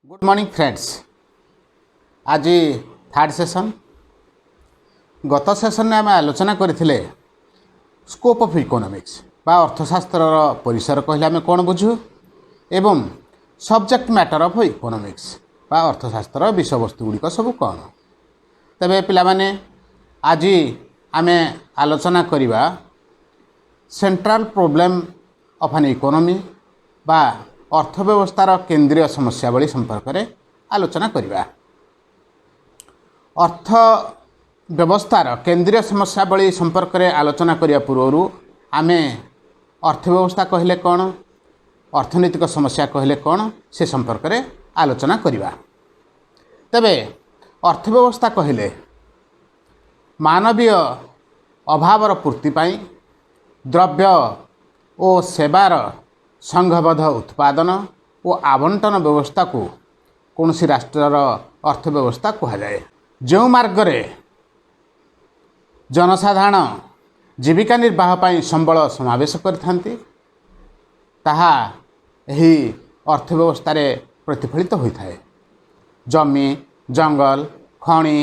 Good morning friends. आज third session गत session में आम आलोचना करथिले स्कोप ऑफ इकोनॉमिक्स बा अर्थशास्त्र परिसर कहले आम कौन बुझू एवं सब्जेक्ट मैटर ऑफ इकोनॉमिक्स बा अर्थशास्त्र विषय वस्तु गुड़िक सब कौन। तेबे पिला माने आज आम आलोचना करिबा central problem of an economy बा अर्थव्यवस्थार केंद्रीय समस्यावली संपर्क में आलोचना करिबा। अर्थव्यवस्थार केंद्रीय समस्यावली संपर्क में आलोचना करिया पूर्व आमे अर्थव्यवस्था कहले कौन, अर्थनैतिक समस्या कहले कौन से संपर्क में आलोचना करिबा। तबे अर्थव्यवस्था कहले मानवीय अभावर पूर्ति पाई द्रव्य और सेवार संघबद्ध उत्पादन और आवंटन व्यवस्था को कौन सी राष्ट्रर अर्थव्यवस्था कहुए। जो मार्गरे जनसाधारण जीविका निर्वाह पाई संबल समावेश करथांती ताहा एही अर्थव्यवस्था रे प्रतिफलित होता है। जमी जंगल खनि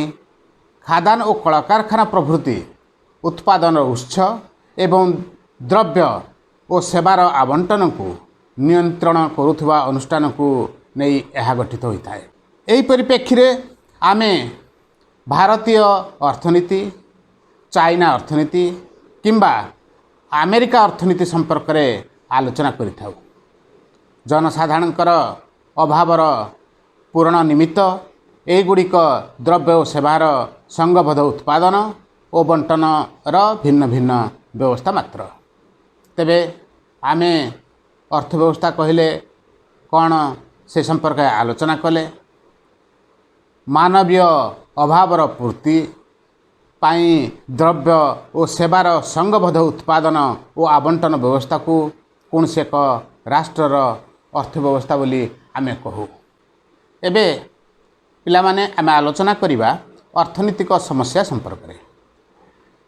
खादान और कलकारखाना प्रभृति उत्पादन उत्स एवं द्रव्य और सेवार आवंटन को नियंत्रण करुवा अनुष्ठान को नहीं यह गठित होता है। यही परिप्रेक्षी में आमे भारतीय अर्थनीति, चाइना अर्थनीति किंबा अमेरिका अर्थनीति संपर्क में आलोचना करिथाउ। जनसाधारणकर अभावर पूरण निमित्त एगुड़िक द्रव्य और सेवार संघबद्ध उत्पादन और बंटनर भिन्न भिन्न व्यवस्था मात्र। तेबे आमे अर्थव्यवस्था कहले कौन से संपर्क आलोचना कले मानवीय अभावर पूर्ति पाई द्रव्य और सेवार संघबद्ध उत्पादन और आवंटन व्यवस्था को कौन से एक राष्ट्रर अर्थव्यवस्था बोली आमे कहू। एबे पिला माने आमे आलोचना करिबा अर्थनीतिक समस्या संपर्क में।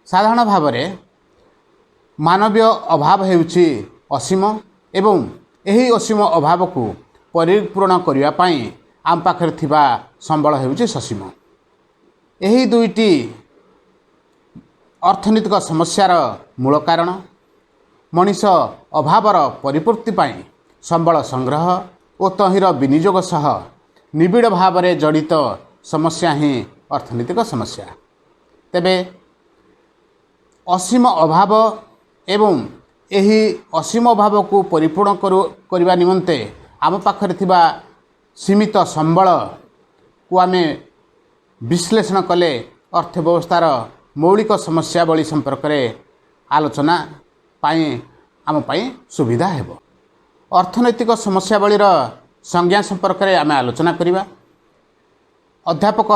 साधारण भाव में मानवीय अभाव हेउछि असीम एवं यही असीम अभाव को परिपूर्ण करिया पाई आम पाखरे थिबा संबल हेउछि ससीम। यही दुईटी अर्थनीतिक समस्यार मूल कारण मनीष अभावर परिपूर्ति पाई संबल संग्रह और तहिर विनियोग सह निबिड़ भाव में जड़ित समस्या ही अर्थनीतिक समस्या। तेबे असीम अभाव एवं यही असीम अभाव को परिपूर्ण करने निमंते आम पाखरे थिबा सीमित संबल को आमे विश्लेषण कले अर्थव्यवस्थार मौलिक समस्यावली संपर्क में आलोचना पाई आम पाई सुविधा हेबो। अर्थनैतिक समस्यावलीर संज्ञा संपर्क में आमे आलोचना करिबा। अध्यापक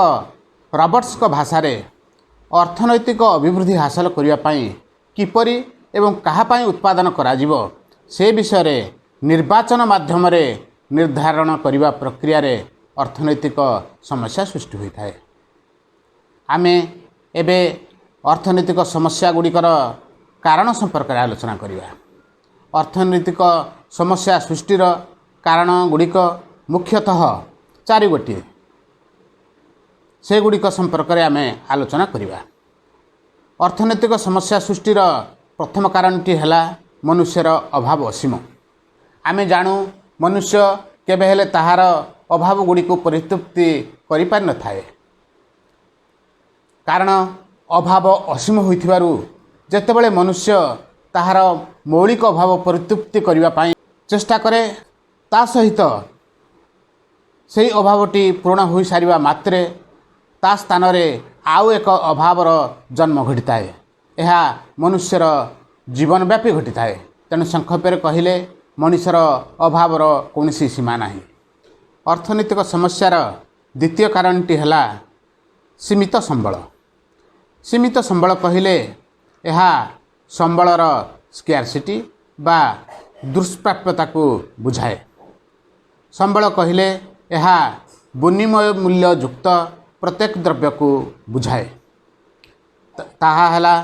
रॉबर्ट्स को भाषा रे अर्थनैतिक अभिवृद्धि हासिल करिया पाई किपरि एवं कहापाई उत्पादन कराजिबो से विषय रे निर्वाचन माध्यम रे निर्धारण करिबा प्रक्रिया रे अर्थनैतिक समस्या सृष्टि होता है। आमे एबे अर्थनैतिक समस्या गुड़िकर कारण संपर्क में आलोचना करिबा। अर्थनैतिक समस्या सृष्टिर कारण गुड़िक मुख्यतः चारि गोटी से गुड़िक संपर्क में आमे आलोचना करिबा। अर्थनैतिक समस्या सृष्टिर प्रथम कारणटी है मनुष्यर अभाव असीम। आमे जानू मनुष्य केबे हेले ताहार अभाव गुड़ी को परितृप्ति करि पारि न थाए। कारण अभाव असीम होइथिबारु जेतेबेले मनुष्य ताहार मौलिक अभाव परितृप्ति करिबा पाई चेष्टा करे ता सहित सेही अभावटी पूर्ण होई सारिबा मात्रे ता स्थान रे आउ एक अभावर जन्म घटिता है। यह मनुष्यर जीवनव्यापी घटी थाए। तेणु संक्षेप कहले मनुष्यर अभावर कौन सी सीमा नहीं। अर्थनैतिक समस्यार द्वितीय कारणटी है सीमित संबल। सीमित संबल कहले यह संबलर स्कैर्सिटी बा दुष्प्राप्यता को बुझाए। संबल कहले यह विनिमय मूल्य युक्त प्रत्येक द्रव्य को बुझाए। ताहा हला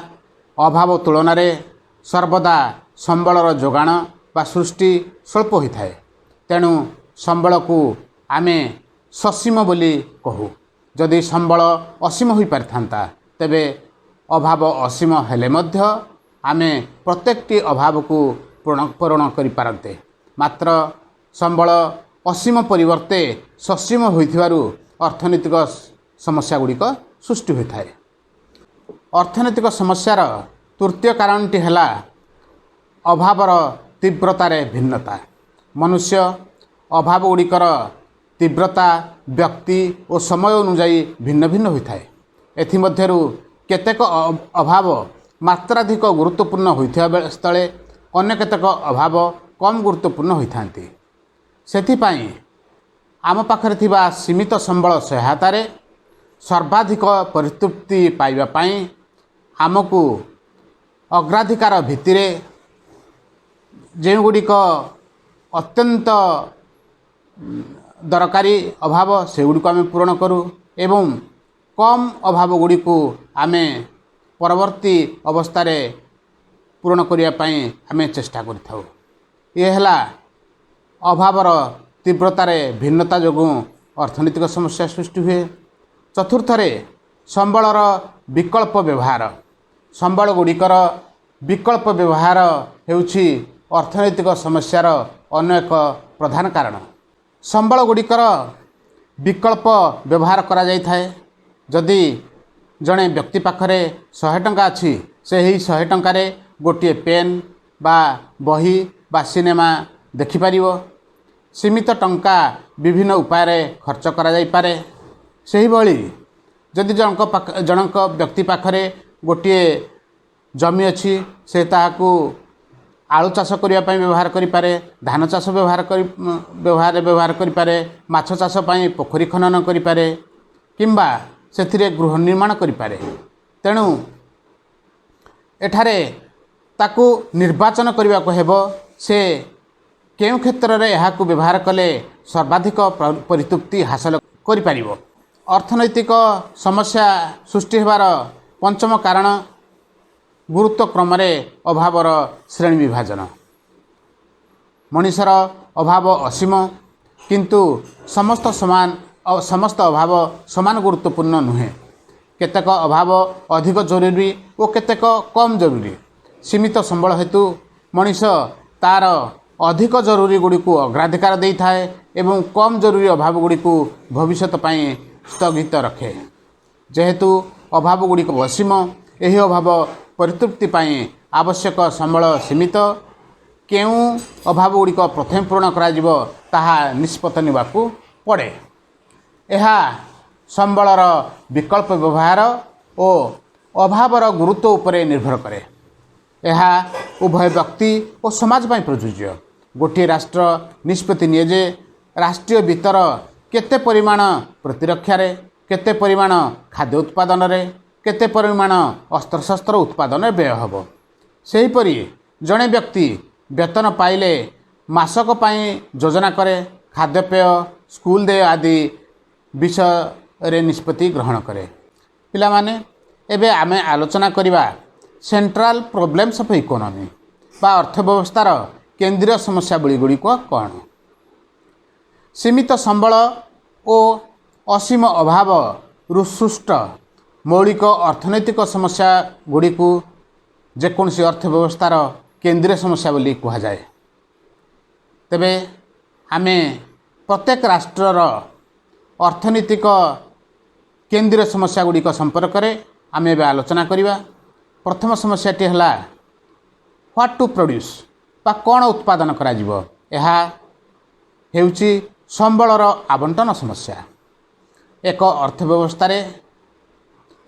अभाव तुलन में सर्वदा संबलर जोगाण बा सृष्टि स्वल्प होता है। तेणु संबल को आमे ससीम बोली कहू। जदि संबल असीम हो पारिथांता तेबे अभाव असीम हेले मध्य आमे प्रत्येकटी अभाव को पूरण करि पारंते। मात्र संबल असीम परिवर्ते ससीम होइथिबारु अर्थनैतिक समस्या गुड़िक सृष्टि होता है। अर्थनैतिक समस्यार तृतीय कारणटी है अभावर तीव्रतार भिन्नता। मनुष्य अभाव गुड़िकर तीव्रता व्यक्ति और समय अनुजाई भिन्न भिन्न होता है। एथिमध्यरु केतेक अभाव मात्राधिक गुरुत्वपूर्ण होइथिबा स्थले अन्य केतेक अभाव कम गुरुत्वपूर्ण होइथांती। सेथिपाई आम पाखरे थिबा सीमित संबल सहायतार सर्वाधिक परितृप्ति पाइबा पाई आमको अग्राधिकार भित्तिरे जेगुड़िक अत्यंत दरकारी अभाव से गुड़िक आम पूरण करूँ एवं कम अभाव गुड़िक आम परवर्ती अवस्था पूरण करने आम चेष्टा करिथाउ। ये है अभावर तीव्रतार भिन्नता जो अर्थनैतिक समस्या सृष्टि हुए। चतुर्थरे संबलर विकल्प व्यवहार। संबल गुड़िकर विकल्प व्यवहार हेउछि अर्थनैतिक समस्यार अन्य एक प्रधान कारण। संबल गुड़िकर विकल्प व्यवहार करा जाय थाए। जदि जड़े व्यक्ति पाखरे 100 टंका अच्छी से ही 100 टंकार गोटे पेन बा बही बा सिनेमा देखिपर। सीमित टंका विभिन्न उपाय खर्च करा जाय पारे। सही भली जदि जनक व्यक्ति पाखरे गोटे जमी अच्छी से ताहाकू आलू चाष करने व्यवहार करें, धान चाष व्यवहार करें, माछ चाष पोखरी खनन करें किंबा से गृह निर्माण करें। तेणु एठारे ताकू निर्वाचन करने को हेबो से केउ क्षेत्र में यह व्यवहार कले सर्वाधिक परितृप्ति हासिल करिपारिबो। अर्थनैतिक समस्या सृष्टि होबार पंचम कारण गुरुत्व क्रम अभावर श्रेणी विभाजन। मनीषर अभाव असीम किंतु समस्त अभाव समान गुरुत्वपूर्ण नुहे। केतेक अभाव अधिक जरूरी और केतेक कम जरूरी। सीमित संबल हेतु मनीष तार अधिक जरूरी गुड़ी को अग्राधिकार दे थाए एवं कम जरूरी अभाव गुड़ी को भविष्यत पाई स्थगित रखे। जेहेतु अभाव गुड़ी को असीम यही अभाव परितृप्ति पाई आवश्यक संबल सीमित। केउ अभाव गुड़ी को प्रथम पूर्ण करा ताहा निष्पत्ति नेबाकू पड़े। यह संबलर विकल्प व्यवहार और अभावर गुरुत्व उपरे निर्भर करे। यह उभय व्यक्ति और समाज पाई प्रযোज्य। गोटे राष्ट्र निष्पत्ति निये जे राष्ट्रीय वित्तर केते परिमाण प्रतिरक्षारे, केते परिमाण खाद्य उत्पादन रे, केते परिमाण अस्त्रशस्त्र उत्पादन व्यय हबो। सेहीपरि जड़े व्यक्ति वेतन पाइले मासक पाई योजना करे, खाद्यपेय स्कूल दे आदि विषय रे निष्पत्ति ग्रहण करे। पिला माने एबे आमे आलोचना करिबा सेंट्रल प्रॉब्लम्स ऑफ इकोनॉमी बा अर्थव्यवस्थार केंद्रीय समस्या गुड़ी कौन। सीमित संबल और असीम अभाव रुसृष्ट मौलिक अर्थनैतिक समस्या गुड़ी को जेकोसी अर्थव्यवस्थार केंद्रीय समस्या बोली कह जाए। तेबे आमे प्रत्येक राष्ट्रर अर्थनैतिक केंद्रीय समस्या गुड़ी संपर्क में आम ए आलोचना करिबा। प्रथम समस्याटी है व्हाट टू प्रोड्यूस बा कौन उत्पादन करा जिवो। यह हेउची संबलर आवंटन समस्या। एक अर्थव्यवस्था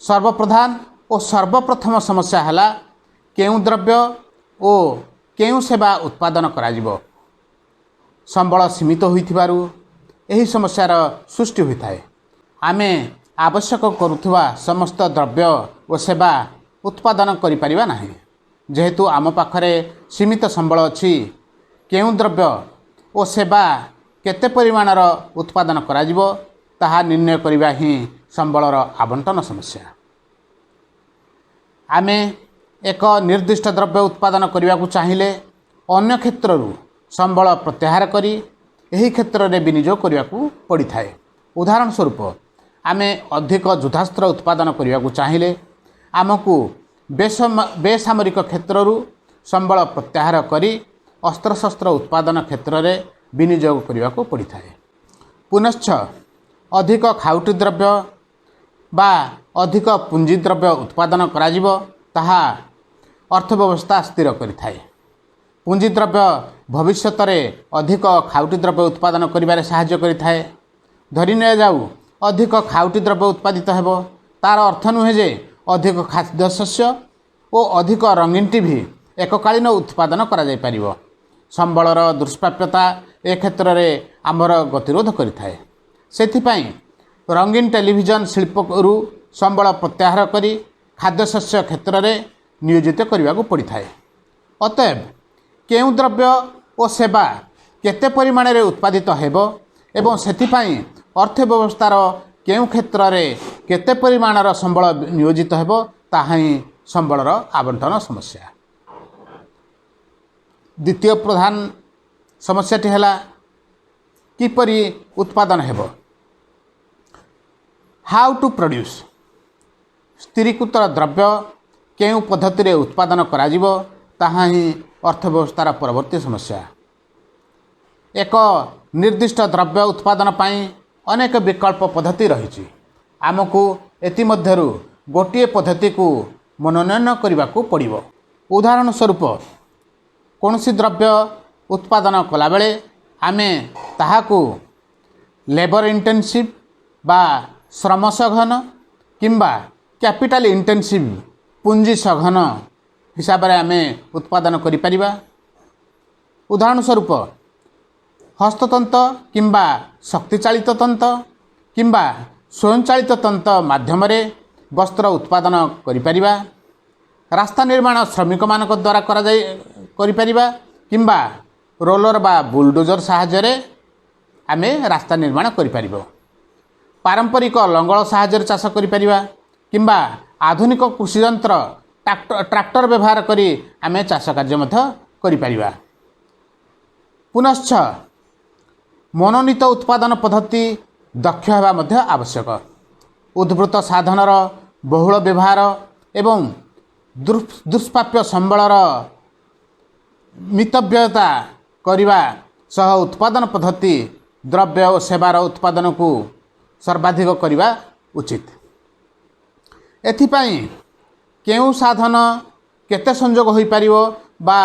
सर्वप्रधान और सर्वप्रथम समस्या है केउ द्रव्य और केउ सेवा उत्पादन करा जिवो। संबल सीमित होइथिबारु एही समस्यार सृष्टि होता है। आमे आवश्यक करुथुवा समस्त द्रव्य और सेवा उत्पादन करिपारिबा नाही। जेहेतु आम पाखरे सीमित संबल अछि, केउ द्रव्य और सेवा केते परिमाणर उत्पादन करा जिवो ताहा निर्णय करिबा ही संबलर आवंटन समस्या। आमे एक निर्दिष्ट द्रव्य उत्पादन करने को चाहिए अन्य क्षेत्रु संबल प्रत्याहार करी एही क्षेत्र में विनियोग करने को पड़ी थाए। उदाहरण स्वरूप आमे अधिक युद्धास्त्र उत्पादन करने को चाहिए आमको बेसामरिक क्षेत्र संबल प्रत्याहार करी अस्त्रशस्त्र उत्पादन क्षेत्र में विनियोग करने को पड़ी थाए। पुनश्च अधिक खाउटी द्रव्य बा अधिक पुंजी द्रव्य उत्पादन कराजिब ताहा अर्थव्यवस्था स्थिर करिथाए। पुंजी द्रव्य भविष्यत में अधिक खाउटी द्रव्य उत्पादन करिबारे सहाय्य करिथाए। धरि न जाऊ अधिक खाउटी द्रव्य उत्पादित हेबो तार अर्थ नुहे जे अधिक खाद्यशस्य और अधिक रंगीन टीवी एककालीन उत्पादन करा जाय परिबो। संबलर दुष्प्राप्यता ए क्षेत्र में आमर गतिरोध करिथाए। सेथिपाई रंगीन टेलीविजन शिल्परू संबल प्रत्याहार करी खाद्यशस्य क्षेत्र में नियोजित करने को पड़ी थाए। अतएव केउं द्रव्य और सेवा केते परिमाण रे उत्पादित हेबो एवं सेथिपाई अर्थव्यवस्थार केउं क्षेत्र में केते परिमाणर संबल नियोजित हेबो ताहा ही संबलर आवंटन समस्या। द्वितीय प्रधान समस्याटी है किपरि उत्पादन हेबो। हाउ टू प्रोड्यूस स्थिरीकृत द्रव्य केउं पद्धति रे उत्पादन कराजिबो ताहा ही अर्थव्यवस्थार परवर्ती समस्या। एक निर्दिष्ट द्रव्य उत्पादन पाई अनेक विकल्प पद्धति रही। आमको एतिमध्यरु गोटे पद्धति को मनोनयन करने को पड़िबो। उदाहरण स्वरूप कौनसी द्रव्य उत्पादन कला बेले आमे ताहाकू लेबर इंटेंसिव बा श्रम सघन किंबा कैपिटल इंटेंसिव पुंजी सघन हिसाब रे आमे उत्पादन करि परिबा। उदाहरण स्वरूप हस्ततंत्र किंबा शक्तिचालित तंत्र किंबा स्वयंचालित तंत्र माध्यम रे वस्त्र उत्पादन करि परिबा। रास्ता निर्माण श्रमिक मानक द्वारा करि परिबा किंबा रोलर बा बुलडोजर साहाय्य रे आमे रास्ता निर्माण करि परिबो। पारंपरिक लंगल साहाय्य चाष करि परिबा किंबा आधुनिक कृषि यंत्र ट्रैक्टर व्यवहार करी आमे चाष कार्य मध्य करि परिबा। पुनश्च मनोनीत उत्पादन पद्धति दक्ष हेबा मध्य आवश्यक। उद्भूत साधनर बहुल व्यवहार एवं दुष्प्राप्य संबलर मितव्ययता करिबा सह उत्पादन पद्धति द्रव्य और सेवार उत्पादन को सर्वाधिक करिबा उचित। एथिपाई केउं साधन केते संयोग होई परिबो बा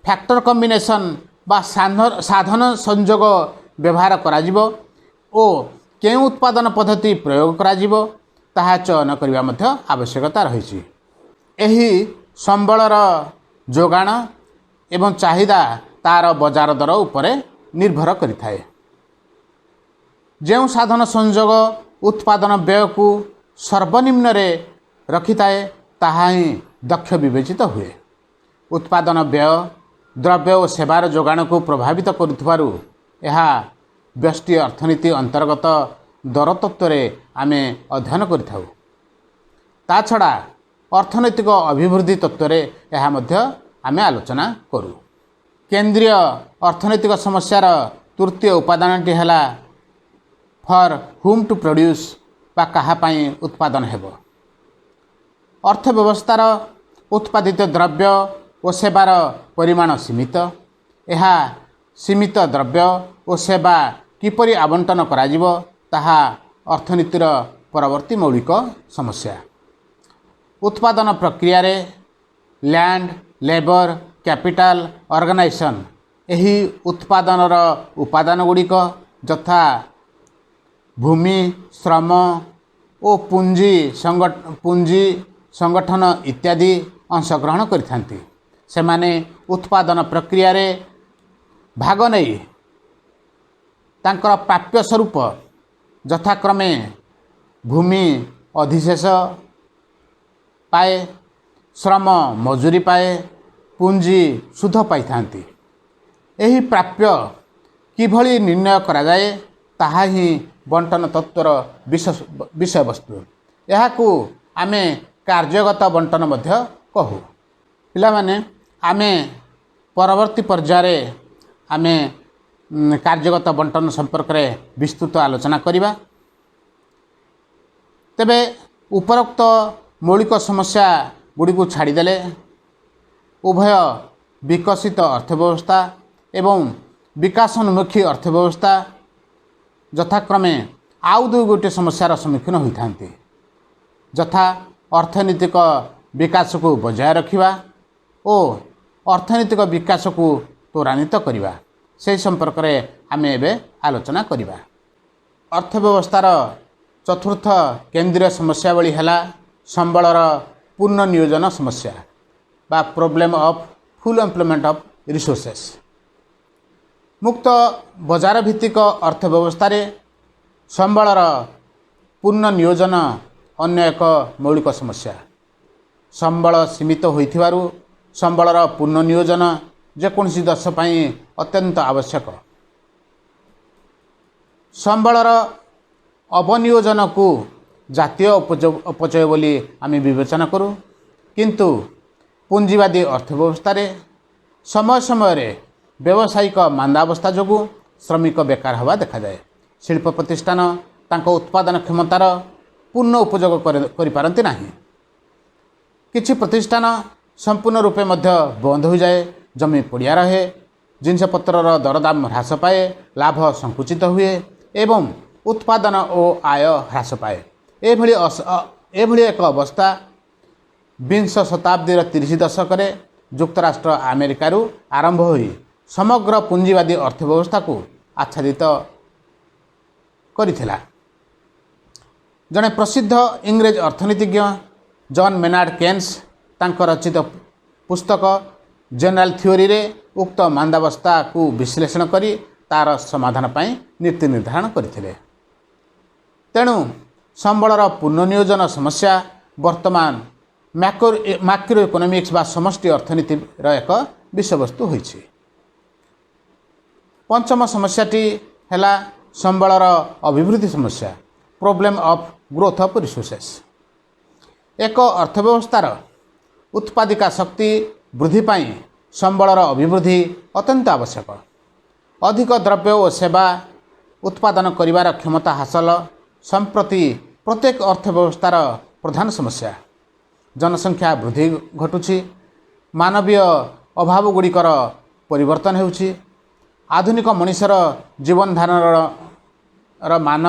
फैक्टर कॉम्बिनेशन बा साधन संयोग व्यवहार कराजिबो ओ केउं उत्पादन पद्धति प्रयोग कराजिबो ताहा चयन करिबा मध्य आवश्यकता रहिछि। एही संबलर जोगाण एवं चाहिदा तार बजार दर उपरे निर्भर करिथाए। जेउं साधन संयोग उत्पादन व्यय को सर्वनिम्न रे रखिथाए ताहा ही दक्ष विवेचित हुए। उत्पादन व्यय द्रव्य और सेवार जोगाण को प्रभावित करुथबारु एहा व्यष्टि अर्थनीति अंतर्गत दर तत्व रे आमे अध्ययन करिथाउ। ता छड़ा अर्थनैतिक अभिवृद्धि तत्व रे एहा मध्य आमे आलोचना करू। केंद्रीय अर्थनैतिक समस्यार तृतीय उपादानटी है फॉर हुम टू प्रोड्यूस बा कहा पाई उत्पादन हेबो। अर्थव्यवस्थार उत्पादित द्रव्य और सेवार परिमाण सीमित। एहा सीमित द्रव्य और सेवा किपरि आवंटन कराजिबो ताहा अर्थनीतिर परवर्ती मौलिक समस्या। उत्पादन प्रक्रिया रे लैंड लेबर कैपिटल ऑर्गेनाइजेशन एही उत्पादनर उपादान गुड़िक यथा भूमि श्रम और पुंजी संगठन इत्यादि अंशग्रहण करिथांती। सेमाने उत्पादन प्रक्रिया रे भाग नहीं तांकर प्राप्य स्वरूप यथाक्रमे भूमि अधिशेष पाए श्रम मजूरी पाए पुंजी सुध पाई थांती। एही प्राप्य किभली निर्णय करा जाए ताहा ही बंटन तत्वर विषय वस्तु। याकू आमे कार्यगत बंटन मध्य कहू। पिला माने आमे परवर्ती पर्याय आमे କାର୍ଯ୍ୟଗତ ବଣ୍ଟନ ସମ୍ପର୍କରେ ବିସ୍ତୃତ ଆଲୋଚନା କରିବା। ତେବେ ଉପରୋକ୍ତ ମୌଳିକ ସମସ୍ୟା ଗୁଡ଼ିକୁ ଛାଡ଼ିଦେଲେ ଉଭୟ ବିକଶିତ ଅର୍ଥବ୍ୟବସ୍ଥା ଏବଂ ବିକାଶୋନ୍ମୁଖୀ ଅର୍ଥବ୍ୟବସ୍ଥା ଯଥାକ୍ରମେ ଆଉ ଦୁଇ ଗୋଟିଏ ସମସ୍ୟାର ସମ୍ମୁଖୀନ ହୋଇଥାନ୍ତି, ଯଥା ଅର୍ଥନୈତିକ ବିକାଶକୁ ବଜାୟ ରଖିବା ଓ ଅର୍ଥନୈତିକ ବିକାଶକୁ ତ୍ୱରାନ୍ୱିତ କରିବା। ସେହି ସମ୍ପର୍କରେ ଆମେ ଏବେ ଆଲୋଚନା କରିବା। ଅର୍ଥବ୍ୟବସ୍ଥାର ଚତୁର୍ଥ କେନ୍ଦ୍ରୀୟ ସମସ୍ୟାବଳୀ ହେଲା ସମ୍ବଳର ପୂର୍ଣ୍ଣ ନିୟୋଜନ ସମସ୍ୟା ବା problem of all employment of resources. ମୁକ୍ତ ବଜାର ଭିତ୍ତିକ ଅର୍ଥବ୍ୟବସ୍ଥାରେ ସମ୍ବଳର ପୂର୍ଣ୍ଣ ନିୟୋଜନ ଅନ୍ୟ ଏକ ମୌଳିକ ସମସ୍ୟା। ସମ୍ବଳ ସୀମିତ ହୋଇଥିବାରୁ ସମ୍ବଳର ପୂର୍ଣ୍ଣ ନିୟୋଜନ ଯେକୌଣସି ଦେଶ ପାଇଁ ଅତ୍ୟନ୍ତ ଆବଶ୍ୟକ। ସମ୍ବଳର ଅବନିୟୋଜନକୁ ଜାତୀୟ ଅପଚୟ ବୋଲି ଆମେ ବିବେଚନା କରୁ, କିନ୍ତୁ ପୁଞ୍ଜିବାଦୀ ଅର୍ଥବ୍ୟବସ୍ଥାରେ ସମୟ ସମୟରେ ବ୍ୟବସାୟିକ ମାନ୍ଦାବସ୍ଥା ଯୋଗୁଁ ଶ୍ରମିକ ବେକାର ହେବା ଦେଖାଯାଏ। ଶିଳ୍ପ ପ୍ରତିଷ୍ଠାନ ତାଙ୍କ ଉତ୍ପାଦନ କ୍ଷମତାର ପୂର୍ଣ୍ଣ ଉପଯୋଗ କରିପାରନ୍ତି ନାହିଁ। କିଛି ପ୍ରତିଷ୍ଠାନ ସମ୍ପୂର୍ଣ୍ଣ ରୂପେ ମଧ୍ୟ ବନ୍ଦ ହୋଇଯାଏ, ଜମି ପଡ଼ିଆ ରହେ, ଜିନିଷପତ୍ରର ଦରଦାମ ହ୍ରାସ ପାଏ, ଲାଭ ସଙ୍କୁଚିତ ହୁଏ ଏବଂ ଉତ୍ପାଦନ ଓ ଆୟ ହ୍ରାସ ପାଏ। ଏଭଳି ଏକ ଅବସ୍ଥା ବିଂଶ ଶତାବ୍ଦୀର 30 ଦଶକରେ ଯୁକ୍ତରାଷ୍ଟ୍ର ଆମେରିକାରୁ ଆରମ୍ଭ ହୋଇ ସମଗ୍ର ପୁଞ୍ଜିବାଦୀ ଅର୍ଥବ୍ୟବସ୍ଥାକୁ ଆଚ୍ଛାଦିତ କରିଥିଲା। ଜଣେ ପ୍ରସିଦ୍ଧ ଇଂରେଜ ଅର୍ଥନୀତିଜ୍ଞ ଜନ୍ ମେନାର୍ଡ କେନ୍ସ ତାଙ୍କ ରଚିତ ପୁସ୍ତକ ଜେନେରାଲ ଥିଓରିରେ ଉକ୍ତ ମାନ୍ଦାବସ୍ଥାକୁ ବିଶ୍ଳେଷଣ କରି ତା'ର ସମାଧାନ ପାଇଁ ନୀତି ନିର୍ଦ୍ଧାରଣ କରିଥିଲେ। ତେଣୁ ସମ୍ବଳର ପୂର୍ଣ୍ଣ ନିୟୋଜନ ସମସ୍ୟା ବର୍ତ୍ତମାନ ମାକ୍ରୋ ଇକୋନୋମିକ୍ସ ବା ସମଷ୍ଟି ଅର୍ଥନୀତିର ଏକ ବିଷୟବସ୍ତୁ ହୋଇଛି। ପଞ୍ଚମ ସମସ୍ୟାଟି ହେଲା ସମ୍ବଳର ଅଭିବୃଦ୍ଧି ସମସ୍ୟା, problem of growth of resources. ଏକ ଅର୍ଥବ୍ୟବସ୍ଥାର ଉତ୍ପାଦିକା ଶକ୍ତି ବୃଦ୍ଧି ପାଇଁ ସମ୍ବଳର ଅଭିବୃଦ୍ଧି ଅତ୍ୟନ୍ତ ଆବଶ୍ୟକ। ଅଧିକ ଦ୍ରବ୍ୟ ଓ ସେବା ଉତ୍ପାଦନ କରିବାର କ୍ଷମତା ହାସଲ ସମ୍ପ୍ରତି ପ୍ରତ୍ୟେକ ଅର୍ଥବ୍ୟବସ୍ଥାର ପ୍ରଧାନ ସମସ୍ୟା। ଜନସଂଖ୍ୟା ବୃଦ୍ଧି ଘଟୁଛି, ମାନବୀୟ ଅଭାବଗୁଡ଼ିକର ପରିବର୍ତ୍ତନ ହେଉଛି, ଆଧୁନିକ ମଣିଷର ଜୀବନଧାରଣର ମାନ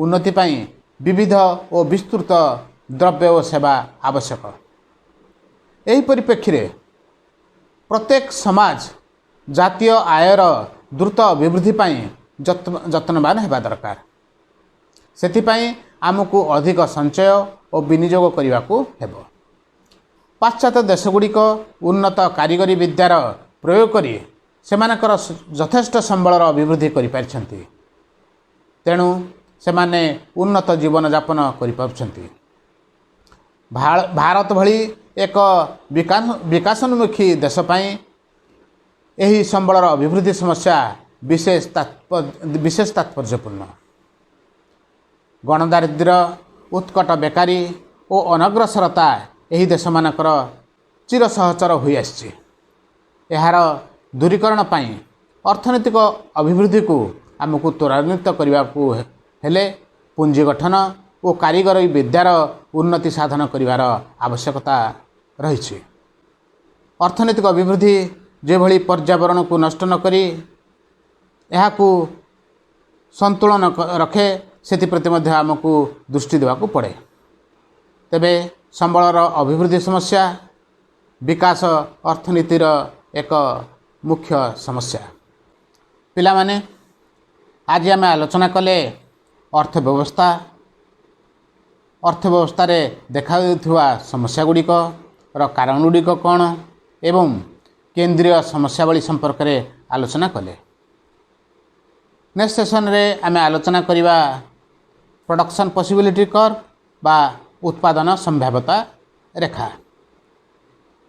ଉନ୍ନତି ପାଇଁ ବିବିଧ ଓ ବିସ୍ତୃତ ଦ୍ରବ୍ୟ ଓ ସେବା ଆବଶ୍ୟକ। ଏହି ପରିପ୍ରେକ୍ଷୀରେ ପ୍ରତ୍ୟେକ ସମାଜ ଜାତୀୟ ଆୟର ଦ୍ରୁତ ଅଭିବୃଦ୍ଧି ପାଇଁ ଯତ୍ନବାନ ହେବା ଦରକାର। ସେଥିପାଇଁ ଆମକୁ ଅଧିକ ସଞ୍ଚୟ ଓ ବିନିଯୋଗ କରିବାକୁ ହେବ। ପାଶ୍ଚାତ୍ୟ ଦେଶଗୁଡ଼ିକ ଉନ୍ନତ କାରିଗରୀ ବିଦ୍ୟାର ପ୍ରୟୋଗ କରି ସେମାନଙ୍କର ଯଥେଷ୍ଟ ସମ୍ବଳର ଅଭିବୃଦ୍ଧି କରିପାରିଛନ୍ତି, ତେଣୁ ସେମାନେ ଉନ୍ନତ ଜୀବନଯାପନ କରିପାରୁଛନ୍ତି। ଭାରତ ଭଳି ଏକ ବିକାଶୋନ୍ମୁଖୀ ଦେଶ ପାଇଁ ଏହି ସମ୍ବଳର ଅଭିବୃଦ୍ଧି ସମସ୍ୟା ବିଶେଷ ତାତ୍ପର୍ଯ୍ୟପୂର୍ଣ୍ଣ। ଗଣଦାରିଦ୍ର୍ୟ, ଉତ୍କଟ ବେକାରୀ ଓ ଅନଗ୍ରସରତା ଏହି ଦେଶମାନଙ୍କର ଚିରସହଚର ହୋଇଆସିଛି। ଏହାର ଦୂରୀକରଣ ପାଇଁ ଅର୍ଥନୈତିକ ଅଭିବୃଦ୍ଧିକୁ ଆମକୁ ତ୍ୱରାନ୍ୱିତ କରିବାକୁ ହେଲେ ପୁଞ୍ଜି ଗଠନ ଓ କାରିଗରୀ ବିଦ୍ୟାର ଉନ୍ନତି ସାଧନ କରିବାର ଆବଶ୍ୟକତା ରହିଛି। ଅର୍ଥନୈତିକ ଅଭିବୃଦ୍ଧି ଯେଭଳି ପର୍ଯ୍ୟାବରଣକୁ ନଷ୍ଟ ନ କରି ଏହାକୁ ସନ୍ତୁଳନ ରଖେ, ସେଥିପ୍ରତି ମଧ୍ୟ ଆମକୁ ଦୃଷ୍ଟି ଦେବାକୁ ପଡ଼େ। ତେବେ ସମ୍ବଳର ଅଭିବୃଦ୍ଧି ସମସ୍ୟା ବିକାଶ ଅର୍ଥନୀତିର ଏକ ମୁଖ୍ୟ ସମସ୍ୟା। ପିଲାମାନେ, ଆଜି ଆମେ ଆଲୋଚନା କଲେ ଅର୍ଥବ୍ୟବସ୍ଥାରେ ଦେଖାଦେଉଥିବା ସମସ୍ୟାଗୁଡ଼ିକର କାରଣଗୁଡ଼ିକ କ'ଣ ଏବଂ କେନ୍ଦ୍ରୀୟ ସମସ୍ୟାବଳୀ ସମ୍ପର୍କରେ ଆଲୋଚନା କଲେ। ନେକ୍ସଟ ସେସନରେ ଆମେ ଆଲୋଚନା କରିବା ପ୍ରଡକ୍ସନ୍ ପସିବିଲିଟି କର୍ଭ ବା ଉତ୍ପାଦନ ସମ୍ଭାବ୍ୟତା ରେଖା।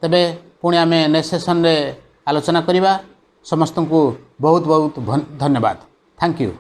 ତେବେ ପୁଣି ଆମେ ନେକ୍ସଟ ସେସନରେ ଆଲୋଚନା କରିବା। ସମସ୍ତଙ୍କୁ ବହୁତ ବହୁତ ଧନ୍ୟବାଦ। Thank you.